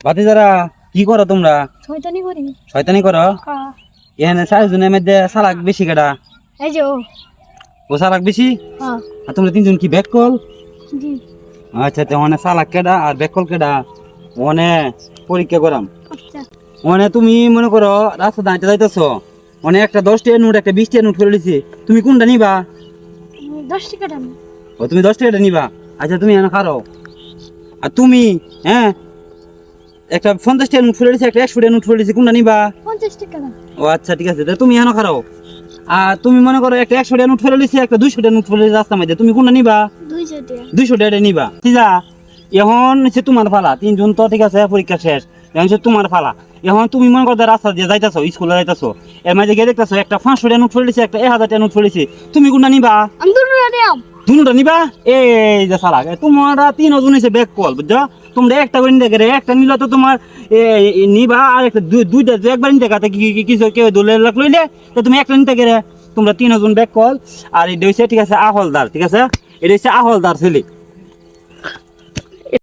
ভাতিজারা কি করো তোমরা? শয়তানি করি। শয়তানি করো? এখানে চারজনের মধ্যে চালাক বেশি কেডা? এই যে ও চালাক বেশি? হ্যাঁ আর তোমরা তিনজন কি ব্যাক কল? জি আচ্ছা তো মানে চালাক কেডা আর ব্যাক কল কেডা? মানে পরীক্ষা করাম। আচ্ছা মানে তুমি মনে করো রাস্তা দাঁড়াতে যাইতেছো, মানে একটা 10 টাকা নোট একটা 20 টাকা নোট করে দিছি, তুমি কোনটা নিবা? 10 টাকা দাম। ও তুমি 10 টাকাটা নিবা। আচ্ছা তুমি এনে খারো। আর তুমি হ্যাঁ একটা 50 টাকা নোট করে দিছি একটা 100 টাকা নোট করে দিছি, কোনটা নিবা? 50 টাকা দাম। ও আচ্ছা ঠিক আছে, তুমি এনে খারো। আর তুমি মনে করো একটা 100 টাকা নোট ফেলে দিছি একটা 200 টাকা নোট ফেলে দিছি রাস্তার মধ্যে, তুমি কোনটা নিবা? 200 টাকা। 200 টাকা নিবা। ঠিক আছে, এখন হচ্ছে তোমার ফালা, 3 জন তো ঠিক আছে পরীক্ষা শেষ, এখন হচ্ছে তোমার ফালা। এখন তুমি মনে করো রাস্তা দিয়ে যাইতেছো, স্কুলে যাইতেছো, এর মাঝে গিয়ে দেখতেছো একটা 500 টাকা নোট ফেলে দিছি একটা 1000 টাকা নোট ফেলে দিছি, তুমি কোনটা নিবা? আমি দুটো দাম। দুটা নিবা? এই যে সালা তোমরা 3 জন হইছে ব্যাক কল, বুঝছো? তোমরা একটা করে নিতে গেলে একটা নিলে তো তোমার নিবা, আর একটা দুইটা একবার নিতে গেলে কিছু কেউ দোলে লইলে তো তুমি একটা নিতে গেলে তোমরা 3 জন ব্যাক কল। আর এটা হচ্ছে ঠিক আছে আহলদার, ঠিক আছে, এটা হচ্ছে আহলদার ছেলে।